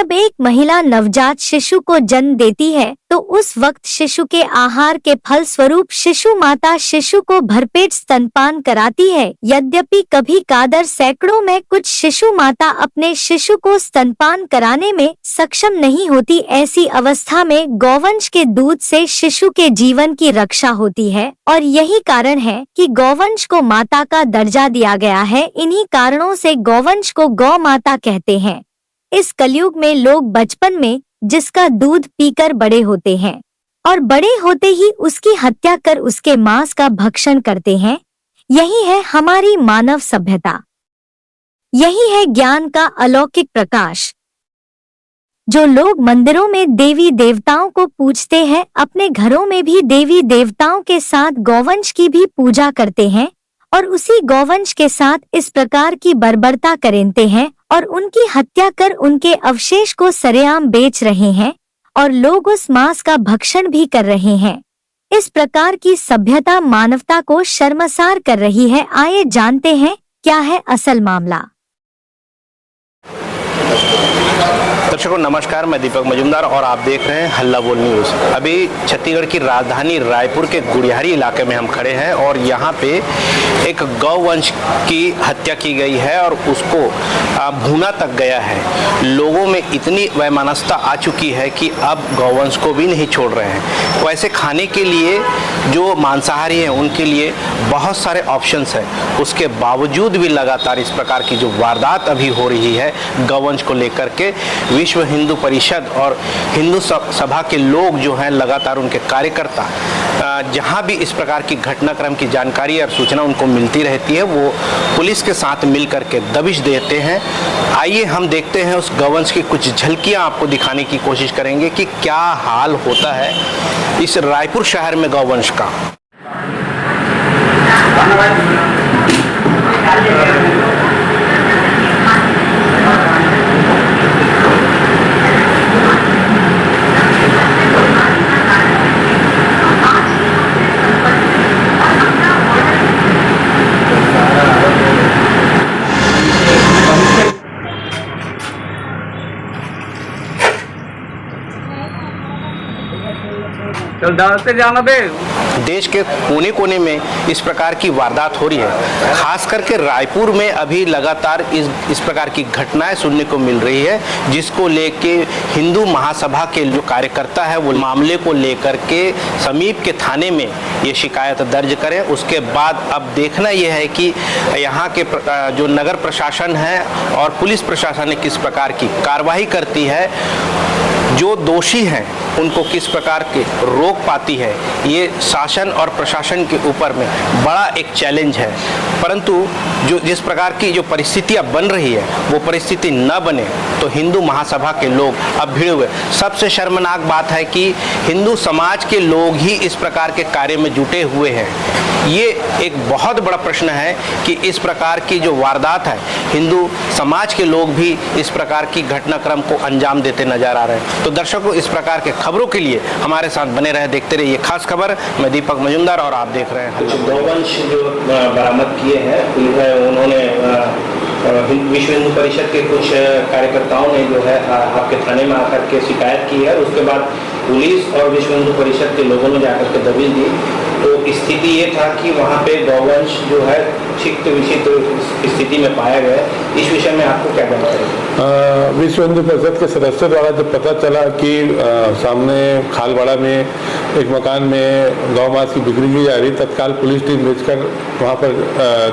जब एक महिला नवजात शिशु को जन्म देती है तो उस वक्त शिशु के आहार के फलस्वरूप शिशु माता शिशु को भरपेट स्तनपान कराती है। यद्यपि कभी कभार सैकड़ों में कुछ शिशु माता अपने शिशु को स्तनपान कराने में सक्षम नहीं होती। ऐसी अवस्था में गौवंश के दूध से शिशु के जीवन की रक्षा होती है और यही कारण है कि गौवंश को माता का दर्जा दिया गया है। इन्हीं कारणों से गौवंश को गौ माता कहते हैं। इस कलयुग में लोग बचपन में जिसका दूध पीकर बड़े होते हैं और बड़े होते ही उसकी हत्या कर उसके मांस का भक्षण करते हैं। यही है हमारी मानव सभ्यता, यही है ज्ञान का अलौकिक प्रकाश। जो लोग मंदिरों में देवी देवताओं को पूजते हैं, अपने घरों में भी देवी देवताओं के साथ गौवंश की भी पूजा करते हैं और उसी गौवंश के साथ इस प्रकार की बर्बरता करेंते हैं और उनकी हत्या कर उनके अवशेष को सरेआम बेच रहे हैं और लोग उस मांस का भक्षण भी कर रहे हैं। इस प्रकार की सभ्यता मानवता को शर्मसार कर रही है। आइए जानते हैं क्या है असल मामला। दर्शकों नमस्कार, मैं दीपक मजुमदार और आप देख रहे हैं हल्ला बोल न्यूज़। अभी छत्तीसगढ़ की राजधानी रायपुर के गुड़ियारी इलाके में हम खड़े हैं और यहाँ पे एक गौवंश की हत्या की गई है और उसको भूना तक गया है। लोगों में इतनी वैमनस्यता आ चुकी है कि अब गौवंश को भी नहीं छोड़ रहे हैं। वैसे खाने के लिए जो मांसाहारी हैं उनके लिए बहुत सारे ऑप्शंस हैं, उसके बावजूद भी लगातार इस प्रकार की जो वारदात अभी हो रही है गौवंश को लेकर के, विश्व हिंदू परिषद और हिंदू सभा के लोग जो हैं लगातार उनके कार्यकर्ता जहां भी इस प्रकार की घटनाक्रम की जानकारी और सूचना उनको मिलती रहती है वो पुलिस के साथ मिल करके दबिश देते हैं। आइए हम देखते हैं उस गौवंश की कुछ झलकियां आपको दिखाने की कोशिश करेंगे कि क्या हाल होता है इस रायपुर शहर में गौवंश का। जाना बे। देश के कोने कोने में इस प्रकार की वारदात हो रही है। खास करके रायपुर में अभी लगातार इस प्रकार की घटनाएं सुनने को मिल रही है, जिसको लेके हिंदू महासभा के जो कार्यकर्ता है वो मामले को लेकर के समीप के थाने में ये शिकायत दर्ज करें। उसके बाद अब देखना यह है कि यहाँ के जो नगर प्रशासन है और पुलिस प्रशासन ने किस प्रकार की कार्रवाई करती है, जो दोषी हैं उनको किस प्रकार के रोक पाती है। ये शासन और प्रशासन के ऊपर में बड़ा एक चैलेंज है। परंतु जो जिस प्रकार की जो परिस्थितियां बन रही है वो परिस्थिति न बने तो हिंदू महासभा के लोग अब भिड़े हुए। सबसे शर्मनाक बात है कि हिंदू समाज के लोग ही इस प्रकार के कार्य में जुटे हुए हैं। ये एक बहुत बड़ा प्रश्न है कि इस प्रकार की जो वारदात है हिंदू समाज के लोग भी इस प्रकार की घटनाक्रम को अंजाम देते नजर आ रहे हैं। तो दर्शकों इस प्रकार के खबरों के लिए हमारे साथ बने रहे, देखते रहिए खास खबर। मैं दीपक मजुमदार और आप देख रहे हैं। कुछ गौवंश जो बरामद किए हैं उन्होंने विश्व हिंदू परिषद के कुछ कार्यकर्ताओं ने जो है आपके थाने में आकर के शिकायत की है। उसके बाद पुलिस और विश्व हिंदू परिषद के लोगों ने जाकर के दबिश दी। तो स्थिति ये था कि वहाँ पे गौवंश जो है क्षिप्त विक्षिप्त स्थिति में पाया गया। इस विषय में आपको क्या जानकारी? विश्व हिंदू परिषद के सदस्यों द्वारा जब पता चला कि सामने खालवाड़ा में एक मकान में गौ मांस की बिक्री की जा रही, तत्काल पुलिस टीम भेजकर वहाँ पर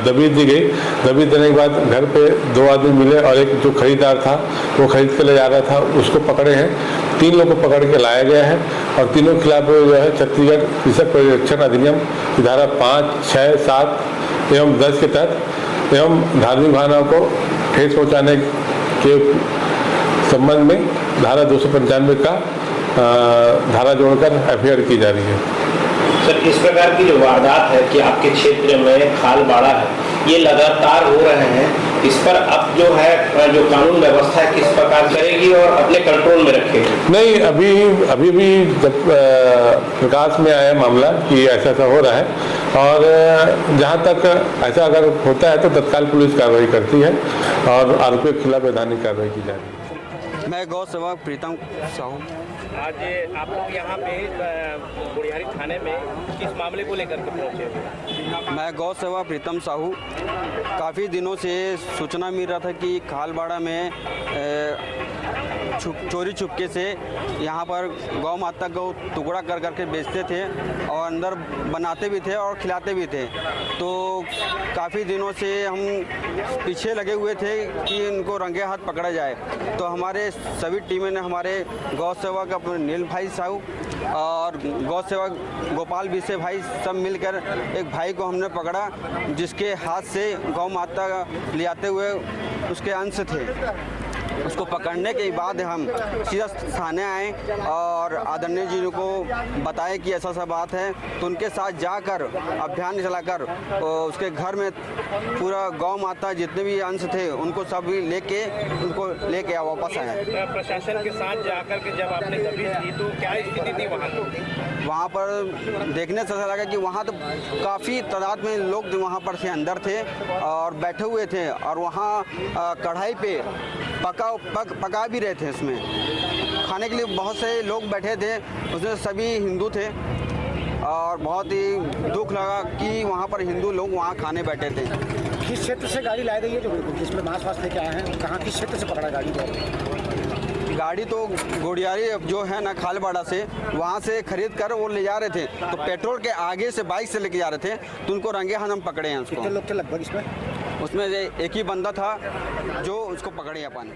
दबिश दी गई। दबिश देने के बाद घर पे 2 आदमी मिले और एक जो खरीदार था वो खरीद के ले जा रहा था, उसको पकड़े हैं। 3 लोगों को पकड़ के लाया गया है और तीनों के खिलाफ जो है छत्तीसगढ़ कृषक परिरक्षण अधिनियम की धारा 5, 6, 7 एवं 10 के तहत एवं धार्मिक भावनाओं को ठेस पहुँचाने के संबंध में धारा 295 का धारा जोड़कर एफआईआर की जा रही है। सर, इस प्रकार की जो वारदात है कि आपके क्षेत्र में खालवाड़ा है, ये लगातार हो रहे हैं, इस पर अब जो है जो कानून व्यवस्था है किस प्रकार करेगी और अपने कंट्रोल में रखेगी? नहीं, अभी भी जब प्रकाश में आया मामला कि ऐसा हो रहा है और जहाँ तक ऐसा अगर होता है तो तत्काल पुलिस कार्रवाई करती है और आरोपियों के खिलाफ वैधानिक कार्रवाई की जा रही है। मैं गौ सेवक प्रीतम साहू। आज आप लोग यहाँ पे गुड़ियारी थाने में किस मामले को लेकर के पहुँचे? मैं गौ सेवक प्रीतम साहू। काफ़ी दिनों से सूचना मिल रहा था कि खालबाड़ा में चोरी छुपके से यहाँ पर गौ माता को टुकड़ा कर करके बेचते थे और अंदर बनाते भी थे और खिलाते भी थे। तो काफ़ी दिनों से हम पीछे लगे हुए थे कि इनको रंगे हाथ पकड़ा जाए। तो हमारे सभी टीमें ने, हमारे गौ सेवक अपने नील भाई साहू और गौ सेवक गोपाल बिसे भाई सब मिलकर एक भाई को हमने पकड़ा, जिसके हाथ से गौ माता ले आते हुए उसके अंश थे। उसको पकड़ने के बाद हम सीधा थाने आए और आदरणीय जी को बताया कि ऐसा सा बात है। तो उनके साथ जाकर अभियान चलाकर उसके घर में पूरा गौ माता जितने भी अंश थे उनको सब उनको लेके वापस आए। प्रशासन के साथ जाकर के जब आपने दबिश दी तो क्या स्थिति थी वहाँ पर देखने से ऐसा लगा कि वहाँ तो काफ़ी तादाद में लोग वहाँ पर थे, अंदर थे और बैठे हुए थे और वहाँ कढ़ाई पे पका भी रहे थे। इसमें खाने के लिए बहुत से लोग बैठे थे, उसमें सभी हिंदू थे और बहुत ही दुख लगा कि वहाँ पर हिंदू लोग वहाँ खाने बैठे थे। किस क्षेत्र से गाड़ी लाई गई है जो जिसमें मांस वास लेके आए हैं? कहाँ किस क्षेत्र से पकड़ा गाड़ी? गाड़ी तो गुड़ियारी जो है ना खालबाड़ा से, वहाँ से खरीद कर वो ले जा रहे थे। तो पेट्रोल के आगे से बाइक से लेके जा रहे थे तो उनको रंगे हाथ हम पकड़े हैं। उसको कितने लोग थे लगभग इसमें? उसमें एक ही बंदा था जो उसको पकड़े अपन।